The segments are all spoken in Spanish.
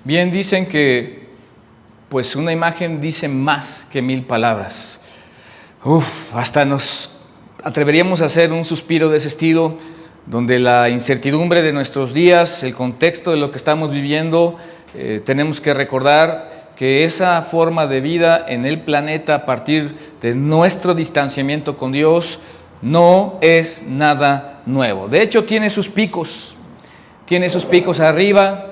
Bien dicen que pues una imagen dice más que 1000 palabras. Hasta nos atreveríamos a hacer un suspiro de ese estilo, donde la incertidumbre de nuestros días, el contexto de lo que estamos viviendo, tenemos que recordar que esa forma de vida en el planeta a partir de nuestro distanciamiento con Dios no es nada nuevo. De hecho, tiene sus picos arriba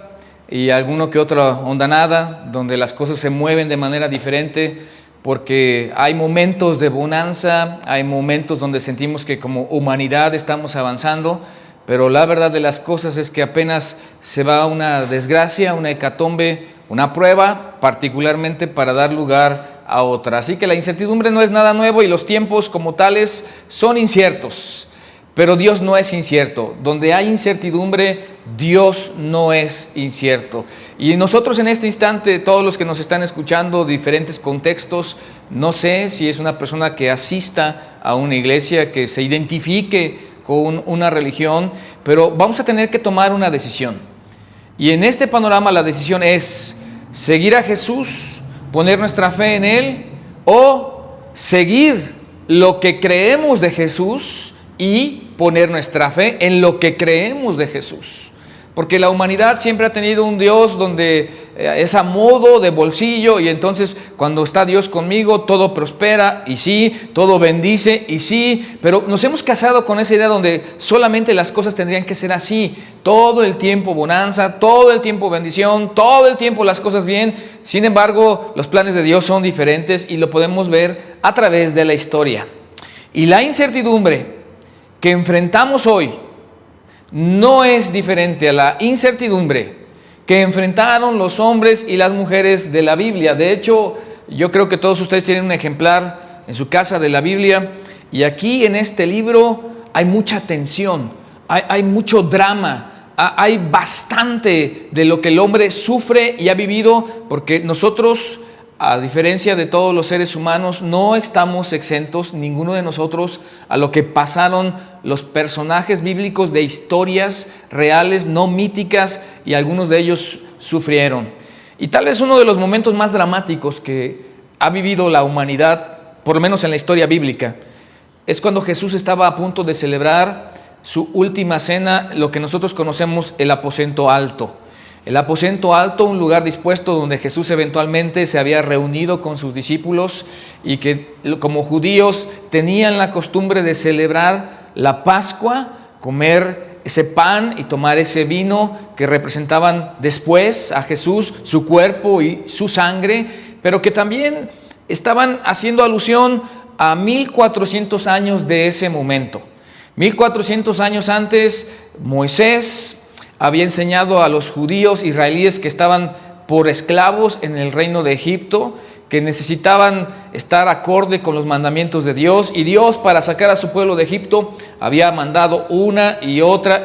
y alguno que otra hondanada, donde las cosas se mueven de manera diferente, porque hay momentos de bonanza, hay momentos donde sentimos que como humanidad estamos avanzando, pero la verdad de las cosas es que apenas se va una desgracia, una hecatombe, una prueba, particularmente para dar lugar a otra. Así que la incertidumbre no es nada nuevo y los tiempos como tales son inciertos, pero Dios no es incierto. Donde hay incertidumbre, Dios no es incierto. Y nosotros en este instante, todos los que nos están escuchando, diferentes contextos, no sé si es una persona que asista a una iglesia, que se identifique con una religión, pero vamos a tener que tomar una decisión. Y en este panorama la decisión es seguir a Jesús, poner nuestra fe en Él, o seguir lo que creemos de Jesús y poner nuestra fe en lo que creemos de Jesús. Porque la humanidad siempre ha tenido un Dios donde es a modo de bolsillo, y entonces cuando está Dios conmigo todo prospera, y sí, todo bendice, y sí, pero nos hemos casado con esa idea donde solamente las cosas tendrían que ser así, todo el tiempo bonanza, todo el tiempo bendición, todo el tiempo las cosas bien. Sin embargo, los planes de Dios son diferentes y lo podemos ver a través de la historia. Y la incertidumbre que enfrentamos hoy no es diferente a la incertidumbre que enfrentaron los hombres y las mujeres de la Biblia. De hecho, yo creo que todos ustedes tienen un ejemplar en su casa de la Biblia, y aquí en este libro hay mucha tensión, hay mucho drama, hay bastante de lo que el hombre sufre y ha vivido, porque nosotros, a diferencia de todos los seres humanos, no estamos exentos, ninguno de nosotros, a lo que pasaron los personajes bíblicos de historias reales, no míticas, y algunos de ellos sufrieron. Y tal vez uno de los momentos más dramáticos que ha vivido la humanidad, por lo menos en la historia bíblica, es cuando Jesús estaba a punto de celebrar su última cena, lo que nosotros conocemos el aposento alto. El aposento alto, un lugar dispuesto donde Jesús eventualmente se había reunido con sus discípulos, y que como judíos tenían la costumbre de celebrar la Pascua, comer ese pan y tomar ese vino que representaban después a Jesús, su cuerpo y su sangre, pero que también estaban haciendo alusión a 1400 años de ese momento. 1400 años antes, Moisés había enseñado a los judíos israelíes que estaban por esclavos en el reino de Egipto, que necesitaban estar acorde con los mandamientos de Dios, y Dios, para sacar a su pueblo de Egipto, había mandado una y otra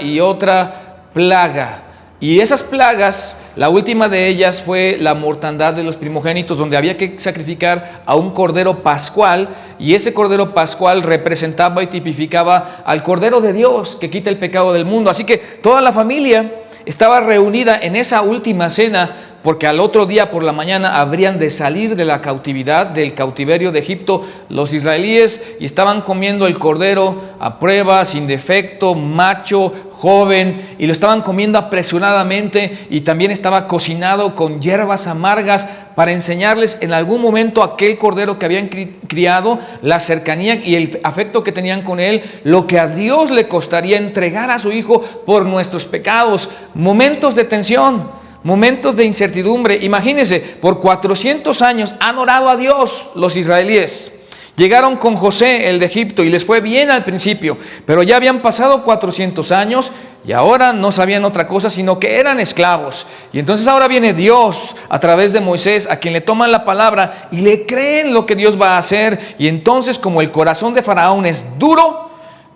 plaga. Y esas plagas, la última de ellas fue la mortandad de los primogénitos, donde había que sacrificar a un cordero pascual, y ese cordero pascual representaba y tipificaba al Cordero de Dios que quita el pecado del mundo. Así que toda la familia estaba reunida en esa última cena, porque al otro día por la mañana habrían de salir de la cautividad, del cautiverio de Egipto, los israelíes, y estaban comiendo el cordero a prueba, sin defecto, macho, joven, y lo estaban comiendo apresuradamente, y también estaba cocinado con hierbas amargas para enseñarles en algún momento aquel cordero que habían criado, la cercanía y el afecto que tenían con él, lo que a Dios le costaría entregar a su hijo por nuestros pecados. Momentos de tensión, momentos de incertidumbre. Imagínense, por 400 años han orado a Dios los israelíes. Llegaron con José, el de Egipto, y les fue bien al principio, pero ya habían pasado 400 años y ahora no sabían otra cosa sino que eran esclavos. Y entonces ahora viene Dios a través de Moisés, a quien le toman la palabra y le creen lo que Dios va a hacer. Y entonces, como el corazón de Faraón es duro,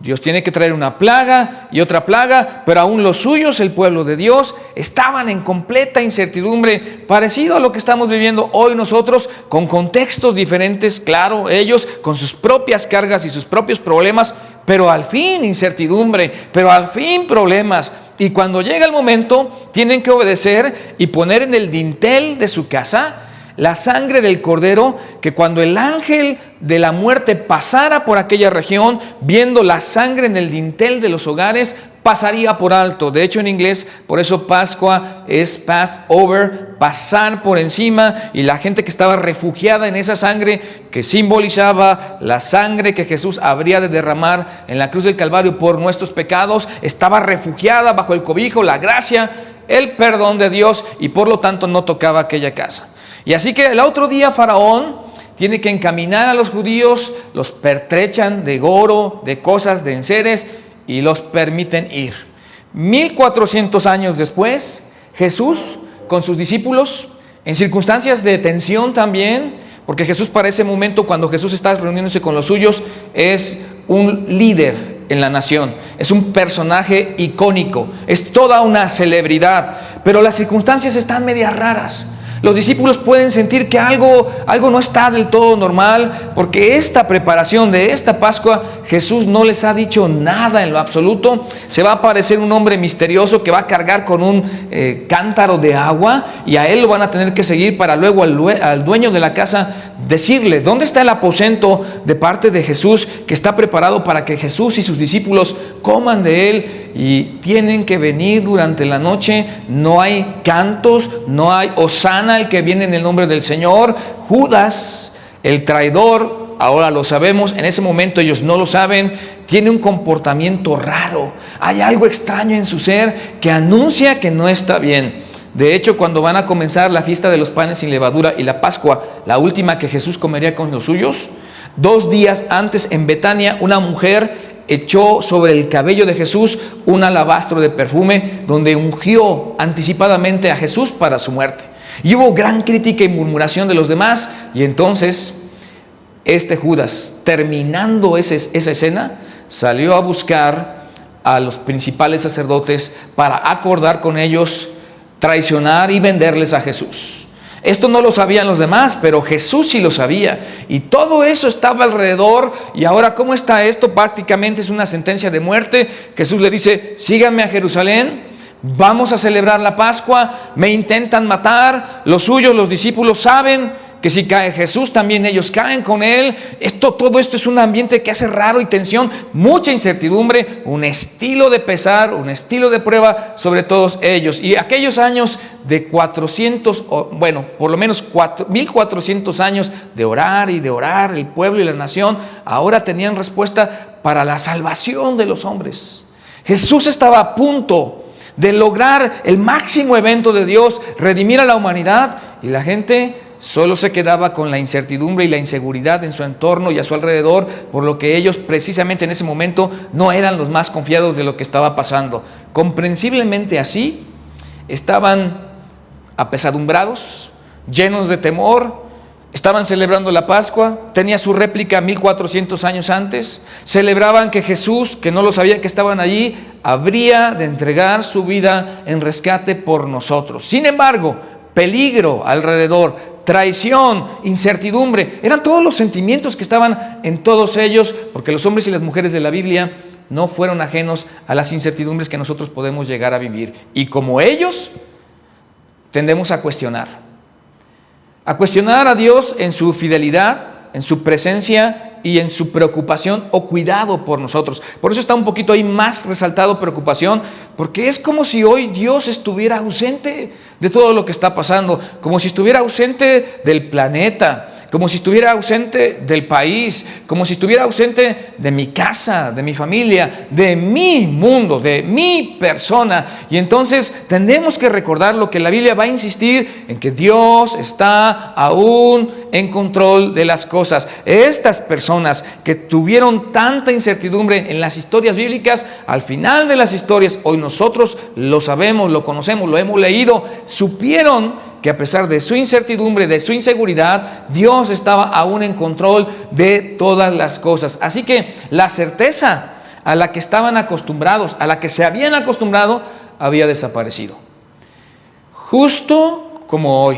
Dios tiene que traer una plaga y otra plaga, pero aún los suyos, el pueblo de Dios, estaban en completa incertidumbre, parecido a lo que estamos viviendo hoy nosotros, con contextos diferentes, claro, ellos con sus propias cargas y sus propios problemas, pero al fin incertidumbre, pero al fin problemas. Y cuando llega el momento, tienen que obedecer y poner en el dintel de su casa la sangre del cordero, que cuando el ángel de la muerte pasara por aquella región, viendo la sangre en el dintel de los hogares, pasaría por alto. De hecho, en inglés, por eso Pascua es Passover, pasar por encima, y la gente que estaba refugiada en esa sangre, que simbolizaba la sangre que Jesús habría de derramar en la cruz del Calvario por nuestros pecados, estaba refugiada bajo el cobijo, la gracia, el perdón de Dios, y por lo tanto no tocaba aquella casa. Y así que el otro día Faraón tiene que encaminar a los judíos, los pertrechan de oro, de cosas, de enseres, y los permiten ir. 1400 años después, Jesús con sus discípulos, en circunstancias de tensión también, porque Jesús para ese momento, cuando Jesús está reuniéndose con los suyos, es un líder en la nación, es un personaje icónico, es toda una celebridad, pero las circunstancias están medias raras. Los discípulos pueden sentir que algo no está del todo normal, porque esta preparación de esta Pascua, Jesús no les ha dicho nada en lo absoluto. Se va a aparecer un hombre misterioso que va a cargar con un cántaro de agua, y a él lo van a tener que seguir para luego al dueño de la casa decirle dónde está el aposento de parte de Jesús, que está preparado para que Jesús y sus discípulos coman de él. Y tienen que venir durante la noche. No hay cantos, no hay hosana el que viene en el nombre del Señor. Judas, el traidor, ahora lo sabemos, en ese momento ellos no lo saben, tiene un comportamiento raro. Hay algo extraño en su ser que anuncia que no está bien. De hecho, cuando van a comenzar la fiesta de los panes sin levadura y la Pascua, la última que Jesús comería con los suyos, 2 días antes en Betania, una mujer echó sobre el cabello de Jesús un alabastro de perfume, donde ungió anticipadamente a Jesús para su muerte. Y hubo gran crítica y murmuración de los demás, y entonces este Judas, terminando esa escena, salió a buscar a los principales sacerdotes para acordar con ellos traicionar y venderles a Jesús. Esto no lo sabían los demás, pero Jesús sí lo sabía, y todo eso estaba alrededor. Y ahora, ¿cómo está esto? Prácticamente es una sentencia de muerte. Jesús le dice: síganme a Jerusalén, vamos a celebrar la Pascua. Me intentan matar, los suyos, los discípulos, saben que si cae Jesús, también ellos caen con él. Todo esto es un ambiente que hace raro y tensión, mucha incertidumbre, un estilo de pesar, un estilo de prueba sobre todos ellos. Y aquellos años de 400, bueno, por lo menos 1400 años de orar, el pueblo y la nación, ahora tenían respuesta para la salvación de los hombres. Jesús estaba a punto de lograr el máximo evento de Dios, redimir a la humanidad, y la gente solo se quedaba con la incertidumbre y la inseguridad en su entorno y a su alrededor, por lo que ellos precisamente en ese momento no eran los más confiados de lo que estaba pasando. Comprensiblemente así, estaban apesadumbrados, llenos de temor. Estaban celebrando la Pascua, tenía su réplica 1400 años antes. Celebraban que Jesús, que no lo sabían que estaban allí, habría de entregar su vida en rescate por nosotros. Sin embargo, peligro alrededor, traición, incertidumbre, eran todos los sentimientos que estaban en todos ellos, porque los hombres y las mujeres de la Biblia no fueron ajenos a las incertidumbres que nosotros podemos llegar a vivir. Y como ellos, tendemos a cuestionar a Dios en su fidelidad, en su presencia y en su preocupación o cuidado por nosotros. Por eso está un poquito ahí más resaltado preocupación, porque es como si hoy Dios estuviera ausente de todo lo que está pasando, como si estuviera ausente del planeta, como si estuviera ausente del país, como si estuviera ausente de mi casa, de mi familia, de mi mundo, de mi persona. Y entonces tenemos que recordar lo que la Biblia va a insistir en, que Dios está aún en control de las cosas. Estas personas que tuvieron tanta incertidumbre en las historias bíblicas, al final de las historias, hoy nosotros lo sabemos, lo conocemos, lo hemos leído, supieron que a pesar de su incertidumbre, de su inseguridad, Dios estaba aún en control de todas las cosas. Así que la certeza a la que estaban acostumbrados, a la que se habían acostumbrado, había desaparecido. Justo como hoy,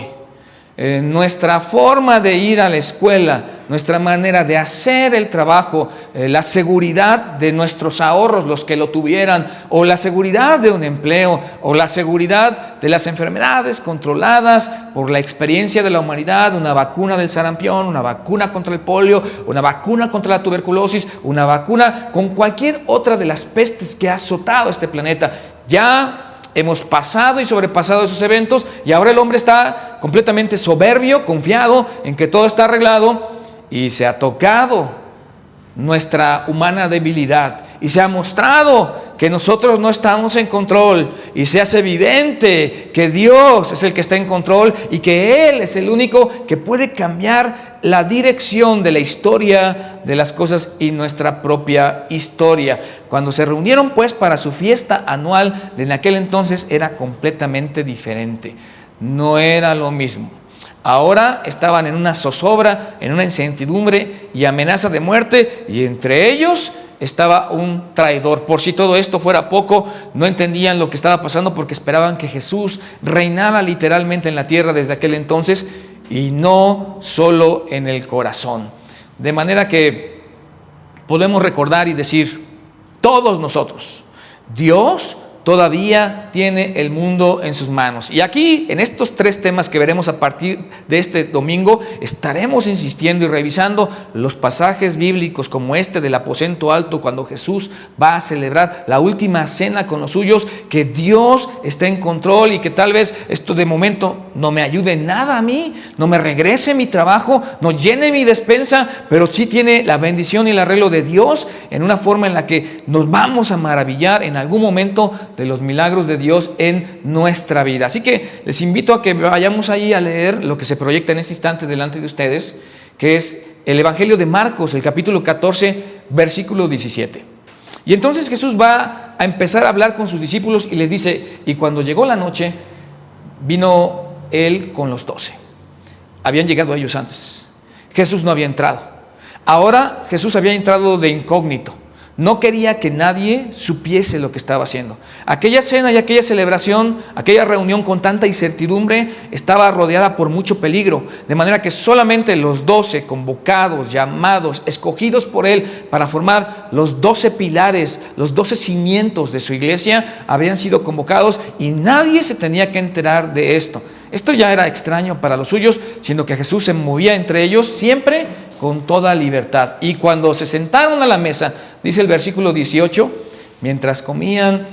nuestra forma de ir a la escuela, nuestra manera de hacer el trabajo, la seguridad de nuestros ahorros, los que lo tuvieran, o la seguridad de un empleo, o la seguridad de las enfermedades controladas por la experiencia de la humanidad, una vacuna del sarampión, una vacuna contra el polio, una vacuna contra la tuberculosis, una vacuna con cualquier otra de las pestes que ha azotado este planeta. Ya hemos pasado y sobrepasado esos eventos y ahora el hombre está completamente soberbio, confiado en que todo está arreglado, y se ha tocado nuestra humana debilidad y se ha mostrado que nosotros no estamos en control, y se hace evidente que Dios es el que está en control y que Él es el único que puede cambiar la dirección de la historia de las cosas y nuestra propia historia. Cuando se reunieron pues para su fiesta anual, en aquel entonces era completamente diferente, no era lo mismo. Ahora estaban en una zozobra, en una incertidumbre y amenaza de muerte, y entre ellos estaba un traidor. Por si todo esto fuera poco, no entendían lo que estaba pasando porque esperaban que Jesús reinara literalmente en la tierra desde aquel entonces, y no solo en el corazón. De manera que podemos recordar y decir, todos nosotros, Dios todavía tiene el mundo en sus manos. Y aquí, en estos 3 temas que veremos a partir de este domingo, estaremos insistiendo y revisando los pasajes bíblicos como este del aposento alto, cuando Jesús va a celebrar la última cena con los suyos, que Dios está en control y que tal vez esto de momento no me ayude en nada a mí, no me regrese mi trabajo, no llene mi despensa, pero sí tiene la bendición y el arreglo de Dios en una forma en la que nos vamos a maravillar en algún momento de los milagros de Dios en nuestra vida. Así que les invito a que vayamos ahí a leer lo que se proyecta en este instante delante de ustedes, que es el Evangelio de Marcos, el capítulo 14, versículo 17. Y entonces Jesús va a empezar a hablar con sus discípulos y les dice, y cuando llegó la noche, vino Él con los 12. Habían llegado ellos antes. Jesús no había entrado. Ahora Jesús había entrado de incógnito. No quería que nadie supiese lo que estaba haciendo. Aquella cena y aquella celebración, aquella reunión con tanta incertidumbre, estaba rodeada por mucho peligro, de manera que solamente los 12 convocados, llamados, escogidos por Él para formar los 12 pilares, los 12 cimientos de su iglesia, habían sido convocados, y nadie se tenía que enterar de esto. Esto ya era extraño para los suyos, siendo que Jesús se movía entre ellos siempre con toda libertad. Y cuando se sentaron a la mesa, dice el versículo 18, mientras comían,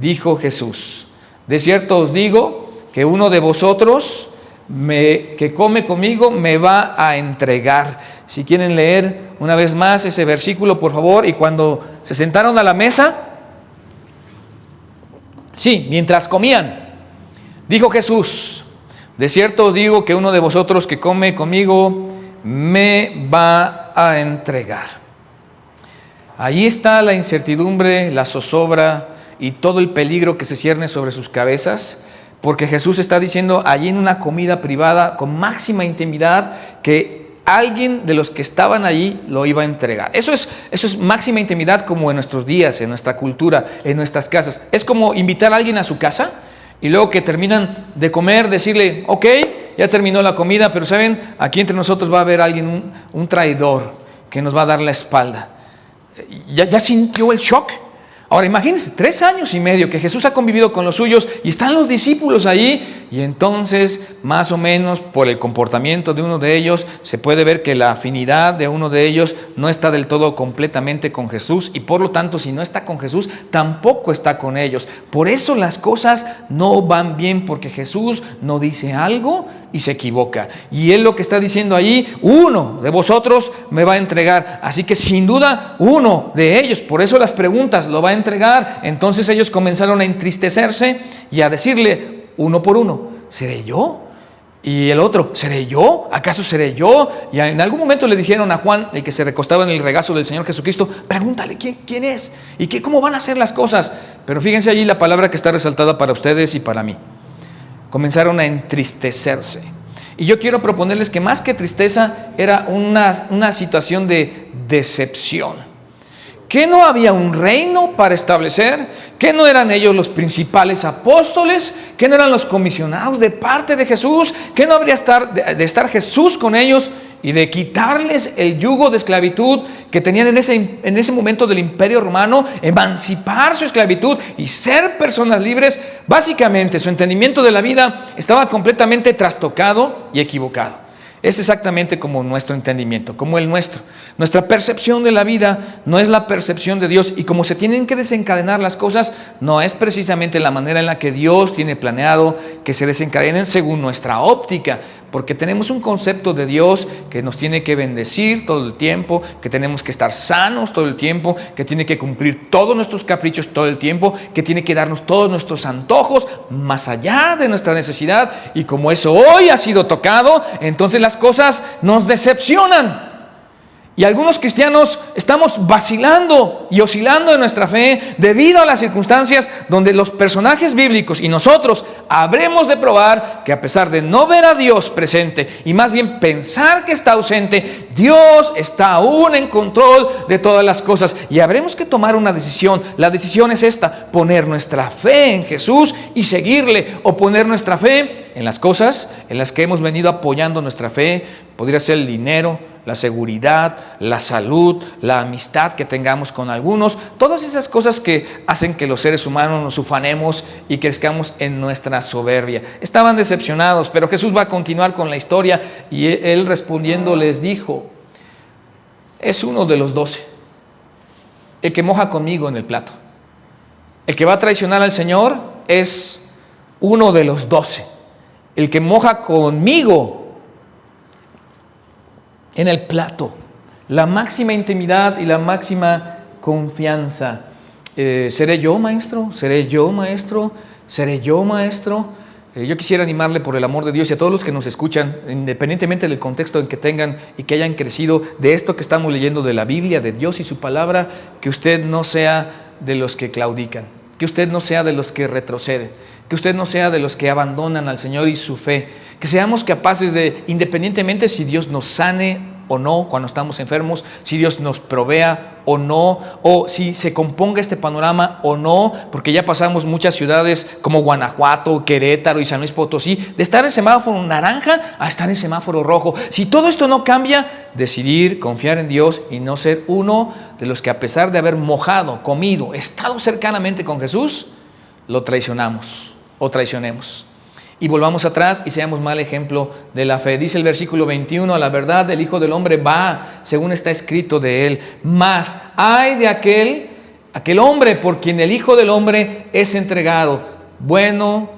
dijo Jesús, de cierto os digo que uno de vosotros que come conmigo me va a entregar. Si quieren leer una vez más ese versículo, por favor. Y cuando se sentaron a la mesa, sí, mientras comían, dijo Jesús, de cierto os digo que uno de vosotros que come conmigo me va a entregar. Ahí está la incertidumbre, la zozobra y todo el peligro que se cierne sobre sus cabezas, porque Jesús está diciendo allí en una comida privada con máxima intimidad que alguien de los que estaban allí lo iba a entregar. Eso es máxima intimidad, como en nuestros días, en nuestra cultura, en nuestras casas. Es como invitar a alguien a su casa y luego que terminan de comer, decirle, ok, ya terminó la comida, pero saben, aquí entre nosotros va a haber alguien, un traidor que nos va a dar la espalda. ¿Ya sintió el shock? Ahora imagínense, 3 años y medio que Jesús ha convivido con los suyos y están los discípulos ahí, y entonces más o menos por el comportamiento de uno de ellos se puede ver que la afinidad de uno de ellos no está del todo completamente con Jesús, y por lo tanto si no está con Jesús tampoco está con ellos. Por eso las cosas no van bien, porque Jesús no dice algo y se equivoca, y Él lo que está diciendo ahí, uno de vosotros me va a entregar. Así que sin duda uno de ellos, por eso las preguntas, lo va a entregar. Entonces ellos comenzaron a entristecerse y a decirle uno por uno, ¿seré yo? Y el otro, ¿seré yo? ¿Acaso seré yo? Y en algún momento le dijeron a Juan, el que se recostaba en el regazo del Señor Jesucristo, pregúntale quién es y cómo van a ser las cosas. Pero fíjense allí la palabra que está resaltada para ustedes y para mí. Comenzaron a entristecerse. Y yo quiero proponerles que más que tristeza era una situación de decepción. ¿Que no había un reino para establecer? ¿Que no eran ellos los principales apóstoles? ¿Que no eran los comisionados de parte de Jesús? ¿Que no habría de estar Jesús con ellos? y de quitarles el yugo de esclavitud que tenían en ese momento del Imperio Romano, emancipar su esclavitud y ser personas libres. Básicamente su entendimiento de la vida estaba completamente trastocado y equivocado. Es exactamente como nuestro entendimiento, como el nuestro. Nuestra percepción de la vida no es la percepción de Dios, y como se tienen que desencadenar las cosas, no es precisamente la manera en la que Dios tiene planeado que se desencadenen según nuestra óptica, porque tenemos un concepto de Dios que nos tiene que bendecir todo el tiempo, que tenemos que estar sanos todo el tiempo, que tiene que cumplir todos nuestros caprichos todo el tiempo, que tiene que darnos todos nuestros antojos más allá de nuestra necesidad, y como eso hoy ha sido tocado, entonces las cosas nos decepcionan. Y algunos cristianos estamos vacilando y oscilando en nuestra fe debido a las circunstancias donde los personajes bíblicos y nosotros habremos de probar que, a pesar de no ver a Dios presente y más bien pensar que está ausente, Dios está aún en control de todas las cosas, y habremos que tomar una decisión. La decisión es esta: poner nuestra fe en Jesús y seguirle, o poner nuestra fe en las cosas en las que hemos venido apoyando nuestra fe. Podría ser el dinero, la seguridad, la salud, la amistad que tengamos con algunos, todas esas cosas que hacen que los seres humanos nos ufanemos y crezcamos en nuestra soberbia. Estaban decepcionados, pero Jesús va a continuar con la historia, y él respondiendo les dijo: es uno de los 12, el que moja conmigo en el plato. El que va a traicionar al Señor es uno de los 12, el que moja conmigo en el plato. La máxima intimidad y la máxima confianza. ¿Seré yo, maestro? ¿Seré yo, maestro? ¿Seré yo, maestro? Yo quisiera animarle, por el amor de Dios, y a todos los que nos escuchan, independientemente del contexto en que tengan y que hayan crecido, de esto que estamos leyendo de la Biblia, de Dios y su palabra, que usted no sea de los que claudican, que usted no sea de los que retroceden, que usted no sea de los que abandonan al Señor y su fe. Que seamos capaces de, independientemente si Dios nos sane o no cuando estamos enfermos, si Dios nos provea o no, o si se componga este panorama o no, porque ya pasamos muchas ciudades como Guanajuato, Querétaro y San Luis Potosí, de estar en semáforo naranja a estar en semáforo rojo. Si todo esto no cambia, decidir confiar en Dios y no ser uno de los que, a pesar de haber mojado, comido, estado cercanamente con Jesús, lo traicionamos o traicionemos. Y volvamos atrás y seamos mal ejemplo de la fe. Dice el versículo 21, a la verdad del Hijo del Hombre va, según está escrito de él. Mas ay de aquel hombre por quien el Hijo del Hombre es entregado. Bueno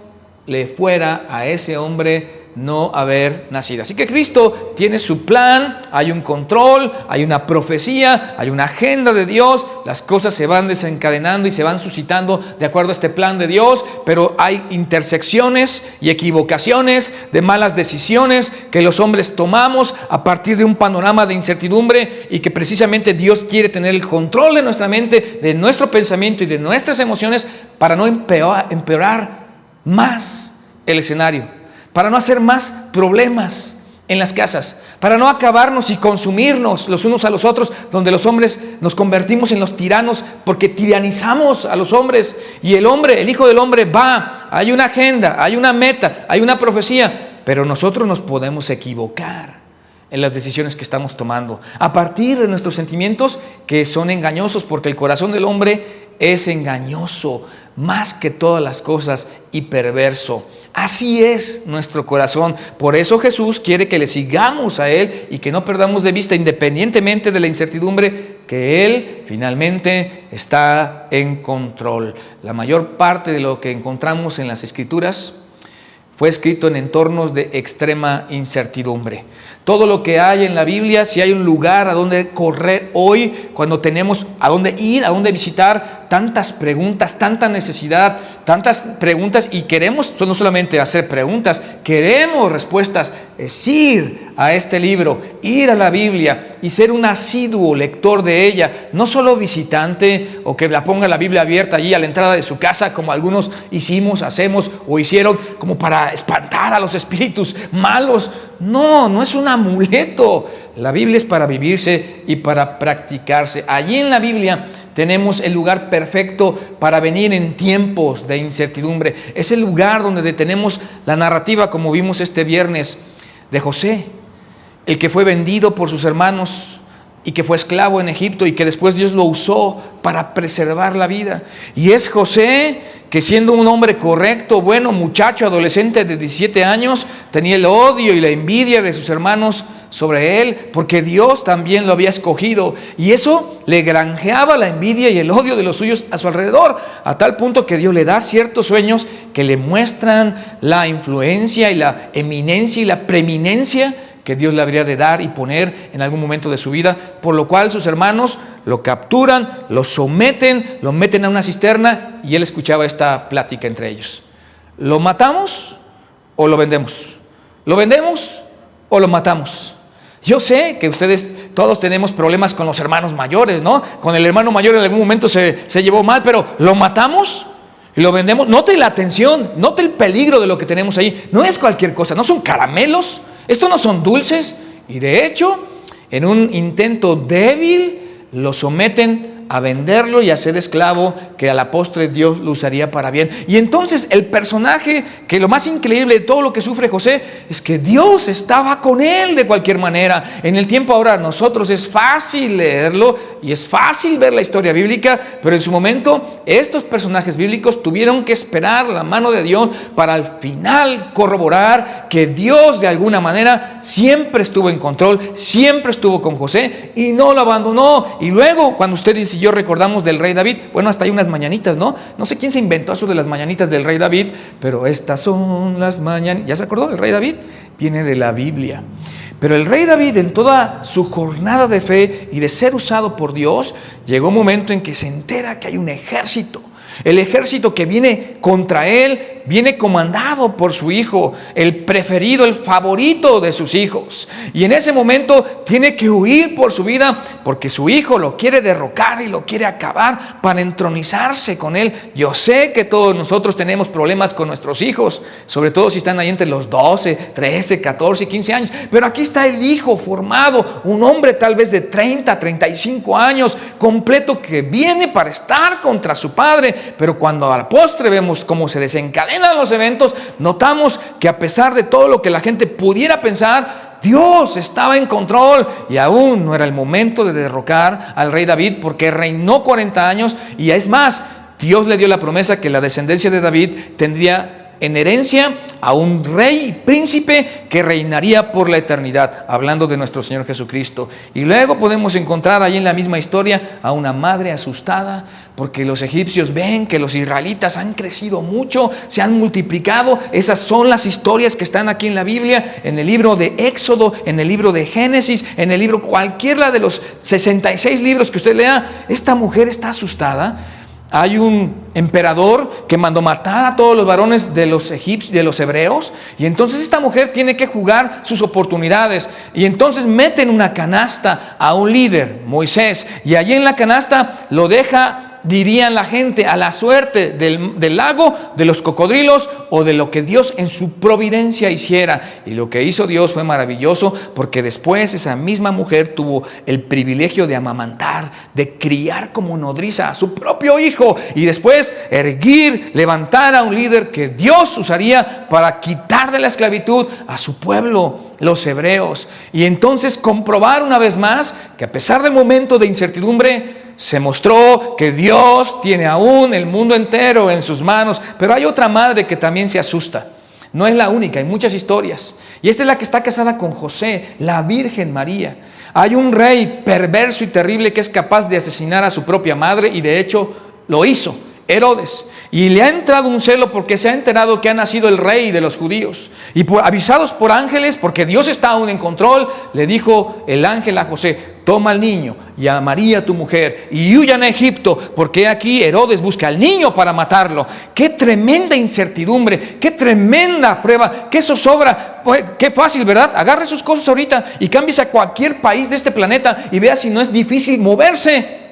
le fuera a ese hombre no haber nacido. Así que Cristo tiene su plan, hay un control, hay una profecía, hay una agenda de Dios, las cosas se van desencadenando y se van suscitando de acuerdo a este plan de Dios, pero hay intersecciones y equivocaciones de malas decisiones que los hombres tomamos a partir de un panorama de incertidumbre, y que precisamente Dios quiere tener el control de nuestra mente, de nuestro pensamiento y de nuestras emociones, para no empeorar más el escenario, para no hacer más problemas en las casas, para no acabarnos y consumirnos los unos a los otros, donde los hombres nos convertimos en los tiranos porque tiranizamos a los hombres. Y el hombre, el Hijo del Hombre va, hay una agenda, hay una meta, hay una profecía, pero nosotros nos podemos equivocar en las decisiones que estamos tomando, a partir de nuestros sentimientos, que son engañosos, porque el corazón del hombre es engañoso más que todas las cosas y perverso. Así es nuestro corazón. Por eso Jesús quiere que le sigamos a Él y que no perdamos de vista, independientemente de la incertidumbre, que Él finalmente está en control. La mayor parte de lo que encontramos en las Escrituras fue escrito en entornos de extrema incertidumbre. Todo lo que hay en la Biblia, si hay un lugar a donde correr hoy, cuando tenemos a dónde ir, a dónde visitar, tantas preguntas, tanta necesidad, tantas preguntas, y queremos no solamente hacer preguntas, queremos respuestas. Es ir a este libro, ir a la Biblia y ser un asiduo lector de ella, no solo visitante o que la ponga la Biblia abierta allí a la entrada de su casa, como algunos hicimos, hacemos o hicieron, como para espantar a los espíritus malos. No, no es un amuleto. La Biblia es para vivirse y para practicarse. Allí en la Biblia tenemos el lugar perfecto para venir en tiempos de incertidumbre. Es el lugar donde detenemos la narrativa, como vimos este viernes, de José, el que fue vendido por sus hermanos y que fue esclavo en Egipto y que después Dios lo usó para preservar la vida. Y es José, que siendo un hombre correcto, bueno, muchacho, adolescente de 17 años, tenía el odio y la envidia de sus hermanos sobre él, porque Dios también lo había escogido, y eso le granjeaba la envidia y el odio de los suyos a su alrededor, a tal punto que Dios le da ciertos sueños que le muestran la influencia y la eminencia y la preeminencia que Dios le habría de dar y poner en algún momento de su vida, por lo cual sus hermanos lo capturan, lo someten, lo meten a una cisterna, y él escuchaba esta plática entre ellos: ¿lo matamos o lo vendemos? ¿Lo vendemos o lo matamos? Yo sé que ustedes todos tenemos problemas con los hermanos mayores, ¿no? Con el hermano mayor en algún momento se llevó mal, pero ¿lo matamos y lo vendemos? Note la tensión, note el peligro de lo que tenemos ahí. No es cualquier cosa, no son caramelos, esto no son dulces, y de hecho, en un intento débil, lo someten a venderlo y a ser esclavo, que a la postre Dios lo usaría para bien. Y entonces el personaje, que lo más increíble de todo lo que sufre José, es que Dios estaba con él de cualquier manera. En el tiempo ahora nosotros es fácil leerlo y es fácil ver la historia bíblica, pero en su momento estos personajes bíblicos tuvieron que esperar la mano de Dios para al final corroborar que Dios de alguna manera siempre estuvo en control, siempre estuvo con José y no lo abandonó. Y luego, cuando usted dice, y yo recordamos del rey David, bueno, hasta hay unas mañanitas, ¿no? No sé quién se inventó eso de las mañanitas del rey David, pero estas son las mañanitas. ¿Ya se acordó? El rey David viene de la Biblia. Pero el rey David, en toda su jornada de fe y de ser usado por Dios, llegó un momento en que se entera que hay un ejército. El ejército que viene contra él viene comandado por su hijo, el preferido, el favorito de sus hijos. Y en ese momento tiene que huir por su vida, porque su hijo lo quiere derrocar y lo quiere acabar para entronizarse con él. Yo sé que todos nosotros tenemos problemas con nuestros hijos, sobre todo si están ahí entre los 12, 13, 14, 15 años. Pero aquí está el hijo formado, un hombre tal vez de 30, 35 años, completo, que viene para estar contra su padre. Pero cuando a la postre vemos cómo se desencadenan los eventos, notamos que a pesar de todo lo que la gente pudiera pensar, Dios estaba en control, y aún no era el momento de derrocar al rey David, porque reinó 40 años, y es más, Dios le dio la promesa que la descendencia de David tendría en herencia a un rey y príncipe que reinaría por la eternidad, hablando de nuestro Señor Jesucristo. Y luego podemos encontrar ahí en la misma historia a una madre asustada, porque los egipcios ven que los israelitas han crecido mucho, se han multiplicado. Esas son las historias que están aquí en la Biblia, en el libro de Éxodo, en el libro de Génesis, en el libro, cualquiera de los 66 libros que usted lea. Esta mujer está asustada. Hay un emperador que mandó matar a todos los varones de los egipcios, de los hebreos, y entonces esta mujer tiene que jugar sus oportunidades, y entonces mete en una canasta a un líder, Moisés, y allí en la canasta lo deja, dirían la gente, a la suerte del lago, de los cocodrilos o de lo que Dios en su providencia hiciera. Y lo que hizo Dios fue maravilloso, porque después esa misma mujer tuvo el privilegio de amamantar, de criar como nodriza a su propio hijo, y después erguir, levantar a un líder que Dios usaría para quitar de la esclavitud a su pueblo, los hebreos. Y entonces comprobar una vez más que a pesar del momento de incertidumbre, se mostró que Dios tiene aún el mundo entero en sus manos. Pero hay otra madre que también se asusta. No es la única, hay muchas historias. Y esta es la que está casada con José, la Virgen María. Hay un rey perverso y terrible que es capaz de asesinar a su propia madre, y de hecho lo hizo, Herodes. Y le ha entrado un celo porque se ha enterado que ha nacido el rey de los judíos. Y avisados por ángeles, porque Dios está aún en control, le dijo el ángel a José: toma al niño y a María tu mujer y huyan a Egipto, porque aquí Herodes busca al niño para matarlo. Qué tremenda incertidumbre, qué tremenda prueba, qué zozobra. Qué fácil, ¿verdad? Agarre sus cosas ahorita y cámbiese a cualquier país de este planeta y vea si no es difícil moverse.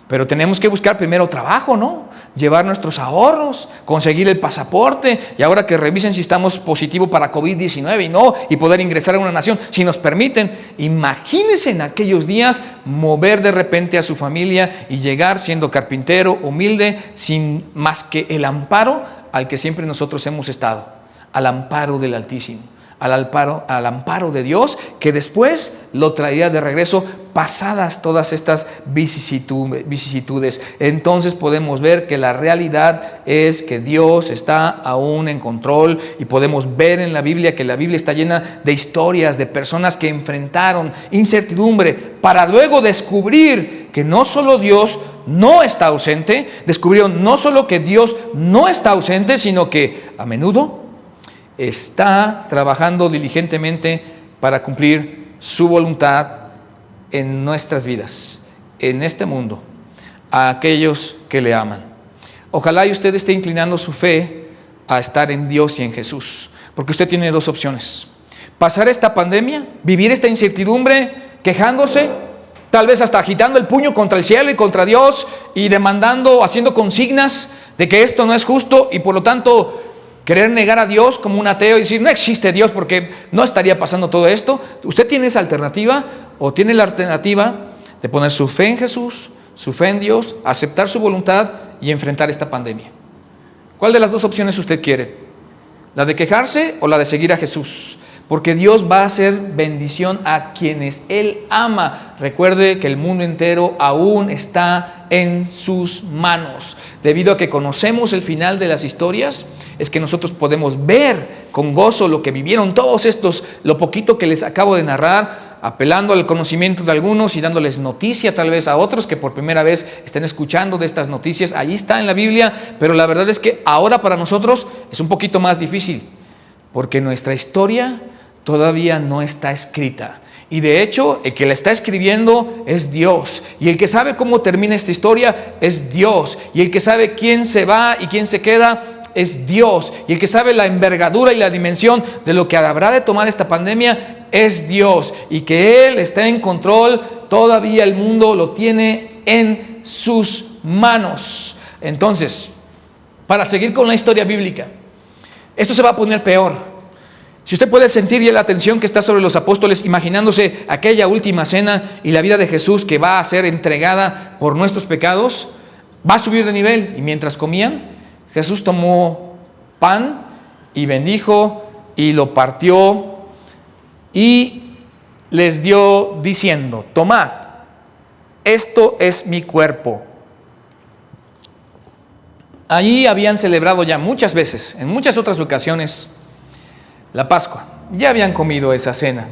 Pero tenemos que buscar primero trabajo, ¿no? Llevar nuestros ahorros, conseguir el pasaporte, y ahora que revisen si estamos positivos para COVID-19 y poder ingresar a una nación, si nos permiten. Imagínense en aquellos días mover de repente a su familia y llegar siendo carpintero, humilde, sin más que el amparo al que siempre nosotros hemos estado, al amparo del Altísimo, al amparo de Dios, que después lo traería de regreso pasadas todas estas vicisitudes. Entonces podemos ver que la realidad es que Dios está aún en control, y podemos ver en la Biblia que la Biblia está llena de historias de personas que enfrentaron incertidumbre para luego descubrir que no solo Dios no está ausente, descubrieron no solo que Dios no está ausente, sino que a menudo está trabajando diligentemente para cumplir su voluntad en nuestras vidas, en este mundo, a aquellos que le aman. Ojalá y usted esté inclinando su fe a estar en Dios y en Jesús, porque usted tiene dos opciones: pasar esta pandemia, vivir esta incertidumbre, quejándose, tal vez hasta agitando el puño contra el cielo y contra Dios y demandando, haciendo consignas de que esto no es justo, y por lo tanto querer negar a Dios como un ateo y decir no existe Dios porque no estaría pasando todo esto. Usted tiene esa alternativa, o tiene la alternativa de poner su fe en Jesús, su fe en Dios, aceptar su voluntad y enfrentar esta pandemia. ¿Cuál de las dos opciones usted quiere? ¿La de quejarse o la de seguir a Jesús? Porque Dios va a hacer bendición a quienes Él ama. Recuerde que el mundo entero aún está en sus manos. Debido a que conocemos el final de las historias, es que nosotros podemos ver con gozo lo que vivieron todos estos, lo poquito que les acabo de narrar, apelando al conocimiento de algunos y dándoles noticia tal vez a otros que por primera vez estén escuchando de estas noticias. Allí está en la Biblia, pero la verdad es que ahora para nosotros es un poquito más difícil, porque nuestra historia todavía no está escrita. Y de hecho, el que la está escribiendo es Dios. Y el que sabe cómo termina esta historia es Dios. Y el que sabe quién se va y quién se queda es Dios. Y el que sabe la envergadura y la dimensión de lo que habrá de tomar esta pandemia es Dios. Y que Él está en control, todavía el mundo lo tiene en sus manos. Entonces, para seguir con la historia bíblica, esto se va a poner peor. Si usted puede sentir ya la tensión que está sobre los apóstoles, imaginándose aquella última cena y la vida de Jesús que va a ser entregada por nuestros pecados, va a subir de nivel. Y mientras comían, Jesús tomó pan y bendijo y lo partió y les dio diciendo: tomad, esto es mi cuerpo. Allí habían celebrado ya muchas veces, en muchas otras ocasiones, la Pascua. Ya habían comido esa cena,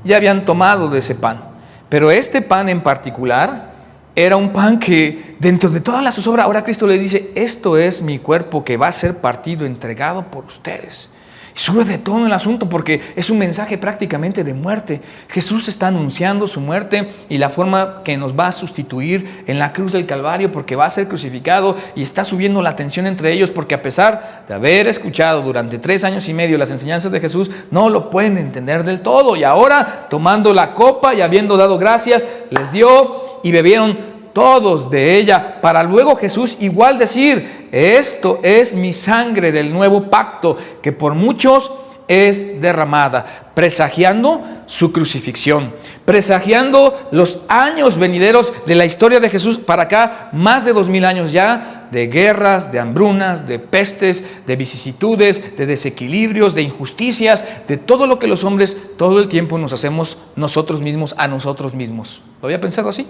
ya habían tomado de ese pan, pero este pan en particular era un pan que dentro de toda la zozobra, ahora Cristo le dice: esto es mi cuerpo que va a ser partido, entregado por ustedes. Y sube de todo el asunto porque es un mensaje prácticamente de muerte. Jesús está anunciando su muerte y la forma que nos va a sustituir en la cruz del Calvario, porque va a ser crucificado, y está subiendo la tensión entre ellos porque a pesar de haber escuchado durante 3 años y medio las enseñanzas de Jesús, no lo pueden entender del todo. Y ahora, tomando la copa y habiendo dado gracias, les dio y bebieron todos de ella, para luego Jesús igual decir: esto es mi sangre del nuevo pacto, que por muchos es derramada, presagiando su crucifixión, presagiando los años venideros de la historia de Jesús para acá, más de 2000 años ya, de guerras, de hambrunas, de pestes, de vicisitudes, de desequilibrios, de injusticias, de todo lo que los hombres todo el tiempo nos hacemos nosotros mismos a nosotros mismos. ¿Lo había pensado así?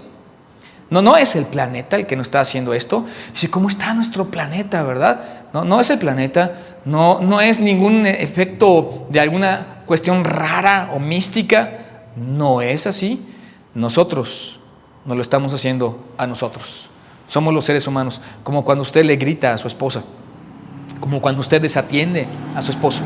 No es el planeta el que nos está haciendo esto. Dice: ¿cómo está nuestro planeta, verdad? No es el planeta, no es ningún efecto de alguna cuestión rara o mística. No es así. Nosotros nos lo estamos haciendo a nosotros. Somos los seres humanos. Como cuando usted le grita a su esposa, como cuando usted desatiende a su esposo,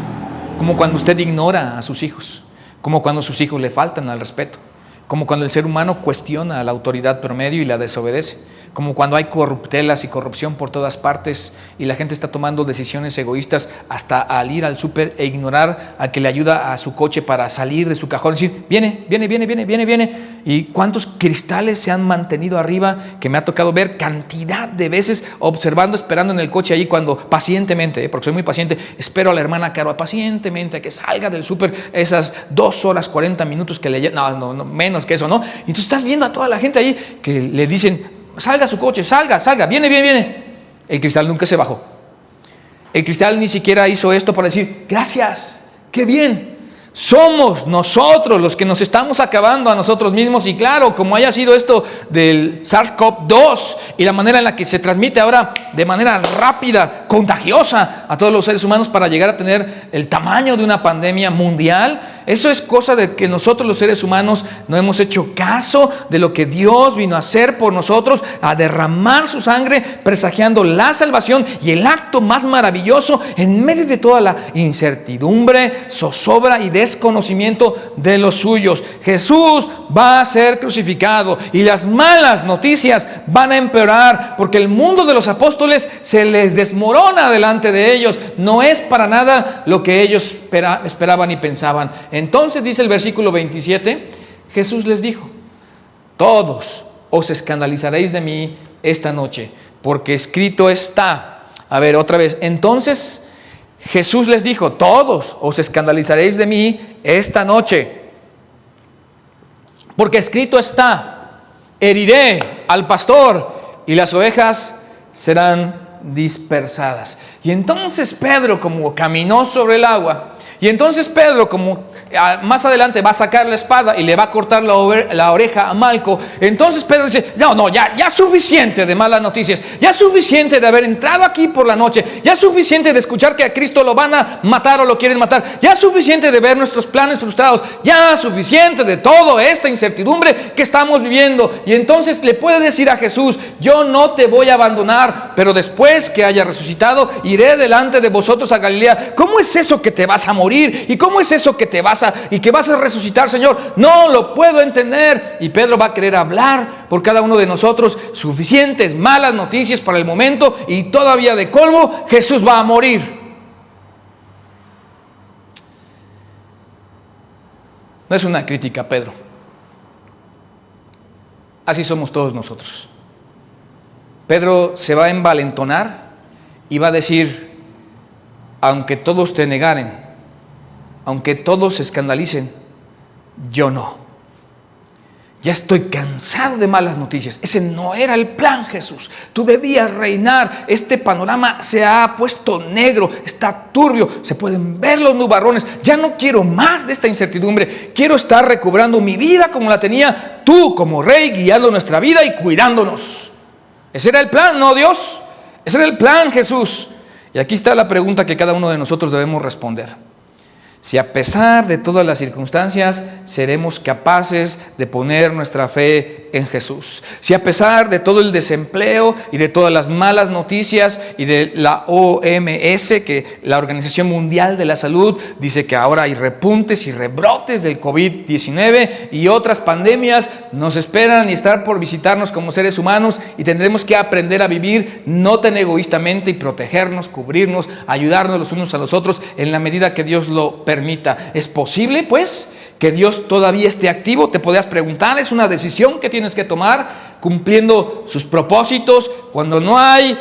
como cuando usted ignora a sus hijos, como cuando sus hijos le faltan al respeto, como cuando el ser humano cuestiona a la autoridad promedio y la desobedece, como cuando hay corruptelas y corrupción por todas partes y la gente está tomando decisiones egoístas hasta al ir al súper e ignorar al que le ayuda a su coche para salir de su cajón y decir: viene. Y cuántos cristales se han mantenido arriba, que me ha tocado ver cantidad de veces observando, esperando en el coche ahí, cuando pacientemente, porque soy muy paciente, espero a la hermana Caro pacientemente a que salga del súper esas 2 horas 40 minutos que le llevan, no, menos que eso, ¿no? Y tú estás viendo a toda la gente ahí que le dicen: salga su coche, salga, viene. El cristal nunca se bajó. El cristal ni siquiera hizo esto para decir: gracias, qué bien. Somos nosotros los que nos estamos acabando a nosotros mismos. Y claro, como haya sido esto del SARS-CoV-2 y la manera en la que se transmite ahora de manera rápida, contagiosa a todos los seres humanos para llegar a tener el tamaño de una pandemia mundial, eso es cosa de que nosotros los seres humanos no hemos hecho caso de lo que Dios vino a hacer por nosotros, a derramar su sangre, presagiando la salvación y el acto más maravilloso en medio de toda la incertidumbre, zozobra y desconocimiento de los suyos. Jesús va a ser crucificado y las malas noticias van a empeorar, porque el mundo de los apóstoles se les desmorona delante de ellos. No es para nada lo que ellos esperaban y pensaban. Entonces dice el versículo 27, Jesús les dijo: todos os escandalizaréis de mí esta noche, porque escrito está. A ver, otra vez. Entonces Jesús les dijo: todos os escandalizaréis de mí esta noche, porque escrito está: heriré al pastor y las ovejas serán dispersadas. Y entonces Pedro, como caminó sobre el agua, y entonces Pedro, como más adelante va a sacar la espada y le va a cortar la oreja a Malco, entonces Pedro dice: ya suficiente de malas noticias, ya suficiente de haber entrado aquí por la noche, ya suficiente de escuchar que a Cristo lo van a matar o lo quieren matar, ya suficiente de ver nuestros planes frustrados, ya suficiente de toda esta incertidumbre que estamos viviendo. Y entonces le puede decir a Jesús: yo no te voy a abandonar, pero después que haya resucitado iré delante de vosotros a Galilea. ¿Cómo es eso que te vas a morir? ¿Y cómo es eso que vas a resucitar, Señor? No lo puedo entender. Y Pedro va a querer hablar por cada uno de nosotros. Suficientes malas noticias para el momento, y todavía de colmo, Jesús va a morir. No es una crítica, Pedro. Así somos todos nosotros. Pedro se va a envalentonar y va a decir: aunque todos te negaren, aunque todos se escandalicen, yo no. Ya estoy cansado de malas noticias. Ese no era el plan, Jesús. Tú debías reinar. Este panorama se ha puesto negro, está turbio, se pueden ver los nubarrones. Ya no quiero más de esta incertidumbre. Quiero estar recobrando mi vida como la tenía tú como rey, guiando nuestra vida y cuidándonos. Ese era el plan, ¿no, Dios? Ese era el plan, Jesús. Y aquí está la pregunta que cada uno de nosotros debemos responder. Si a pesar de todas las circunstancias seremos capaces de poner nuestra fe en Jesús. Si a pesar de todo el desempleo y de todas las malas noticias y de la OMS, que la Organización Mundial de la Salud dice que ahora hay repuntes y rebrotes del COVID-19 y otras pandemias nos esperan y están por visitarnos como seres humanos, y tendremos que aprender a vivir no tan egoístamente y protegernos, cubrirnos, ayudarnos los unos a los otros en la medida que Dios lo permita. ¿Es posible, pues, que Dios todavía esté activo? Te podrías preguntar. Es una decisión que tienes que tomar, cumpliendo sus propósitos cuando no hay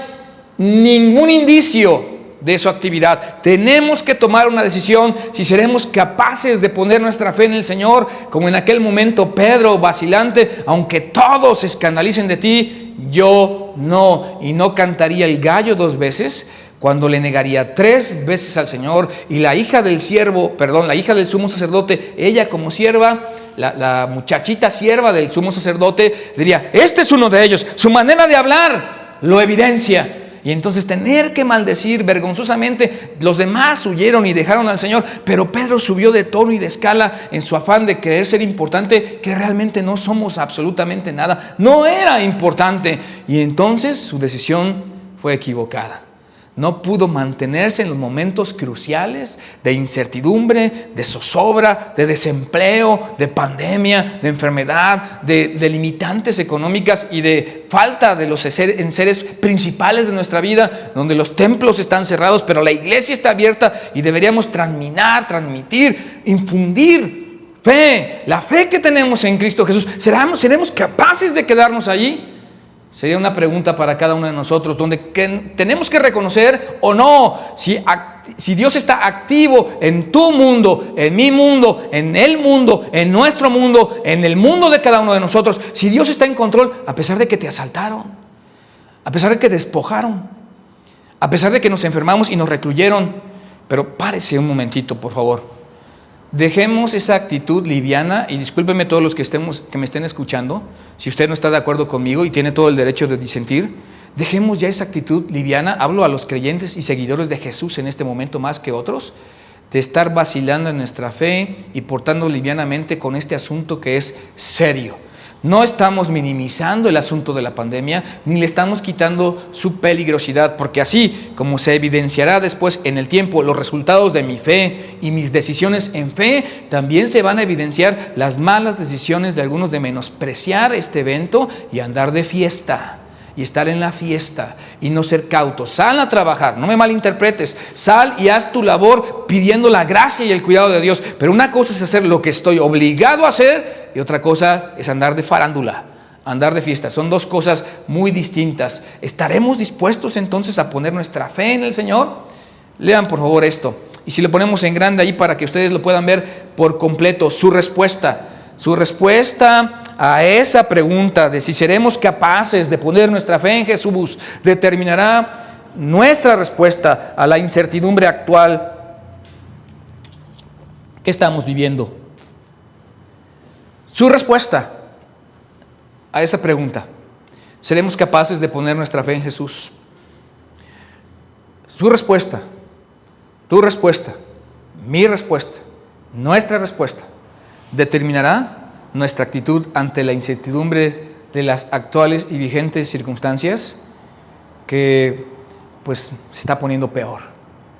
ningún indicio de su actividad. Tenemos que tomar una decisión si seremos capaces de poner nuestra fe en el Señor, como en aquel momento Pedro, vacilante: aunque todos se escandalicen de ti, yo no. Y no cantaría el gallo 2 veces cuando le negaría 3 veces al Señor. Y la hija del sumo sacerdote, ella como sierva, la muchachita sierva del sumo sacerdote, diría: este es uno de ellos. Su manera de hablar lo evidencia. Y entonces tener que maldecir vergonzosamente. Los demás huyeron y dejaron al Señor, pero Pedro subió de tono y de escala en su afán de querer ser importante, que realmente no somos absolutamente nada. No era importante. Y entonces su decisión fue equivocada. No pudo mantenerse en los momentos cruciales de incertidumbre, de zozobra, de desempleo, de pandemia, de enfermedad, de limitantes económicas y de falta de los enseres principales de nuestra vida, donde los templos están cerrados, pero la iglesia está abierta y deberíamos transmitir, infundir fe, la fe que tenemos en Cristo Jesús. ¿Seremos capaces de quedarnos allí? Sería una pregunta para cada uno de nosotros, donde tenemos que reconocer o no si Dios está activo en tu mundo, en mi mundo, en el mundo, en nuestro mundo, en el mundo de cada uno de nosotros. Si Dios está en control, a pesar de que te asaltaron, a pesar de que despojaron, a pesar de que nos enfermamos y nos recluyeron. Pero párese un momentito, por favor. Dejemos esa actitud liviana, y discúlpenme todos los que me estén escuchando, si usted no está de acuerdo conmigo y tiene todo el derecho de disentir, dejemos ya esa actitud liviana, hablo a los creyentes y seguidores de Jesús en este momento más que otros, de estar vacilando en nuestra fe y portando livianamente con este asunto que es serio. No estamos minimizando el asunto de la pandemia, ni le estamos quitando su peligrosidad, porque así como se evidenciará después en el tiempo los resultados de mi fe y mis decisiones en fe, también se van a evidenciar las malas decisiones de algunos de menospreciar este evento y andar de fiesta. Y estar en la fiesta y no ser cautos. Sal a trabajar, no me malinterpretes. Sal y haz tu labor pidiendo la gracia y el cuidado de Dios. Pero una cosa es hacer lo que estoy obligado a hacer y otra cosa es andar de farándula, andar de fiesta. Son dos cosas muy distintas. ¿Estaremos dispuestos entonces a poner nuestra fe en el Señor? Lean por favor esto. Y si lo ponemos en grande ahí para que ustedes lo puedan ver por completo, su respuesta a esa pregunta de si seremos capaces de poner nuestra fe en Jesús determinará nuestra respuesta a la incertidumbre actual que estamos viviendo. Su respuesta a esa pregunta, ¿seremos capaces de poner nuestra fe en Jesús? Su respuesta, tu respuesta, mi respuesta, nuestra respuesta determinará nuestra actitud ante la incertidumbre de las actuales y vigentes circunstancias que pues se está poniendo peor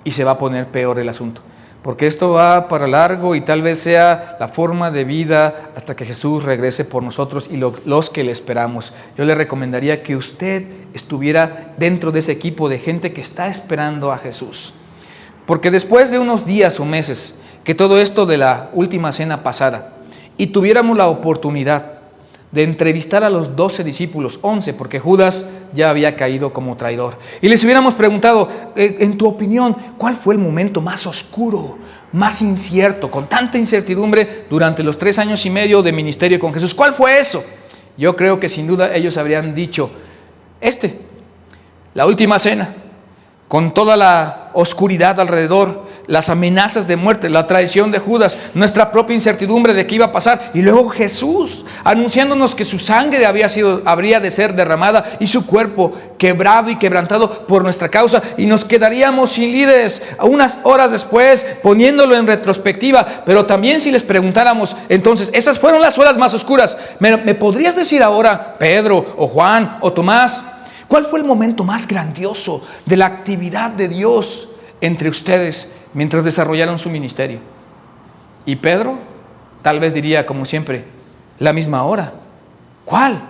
y se va a poner peor el asunto, porque esto va para largo y tal vez sea la forma de vida hasta que Jesús regrese por nosotros y los que le esperamos. Yo le recomendaría que usted estuviera dentro de ese equipo de gente que está esperando a Jesús, porque después de unos días o meses que todo esto de la última cena pasara y tuviéramos la oportunidad de entrevistar a los 12 discípulos, 11, porque Judas ya había caído como traidor, y les hubiéramos preguntado, en tu opinión, ¿cuál fue el momento más oscuro, más incierto, con tanta incertidumbre durante los 3 años y medio de ministerio con Jesús? ¿Cuál fue eso? Yo creo que sin duda ellos habrían dicho, la última cena, con toda la oscuridad alrededor, las amenazas de muerte, la traición de Judas, nuestra propia incertidumbre de qué iba a pasar, y luego Jesús anunciándonos que su sangre habría de ser derramada y su cuerpo quebrado y quebrantado por nuestra causa, y nos quedaríamos sin líderes unas horas después poniéndolo en retrospectiva. Pero también si les preguntáramos, entonces, esas fueron las horas más oscuras, ¿me podrías decir ahora, Pedro o Juan o Tomás, cuál fue el momento más grandioso de la actividad de Dios entre ustedes mientras desarrollaron su ministerio? Y Pedro tal vez diría, como siempre, la misma hora. ¿Cuál?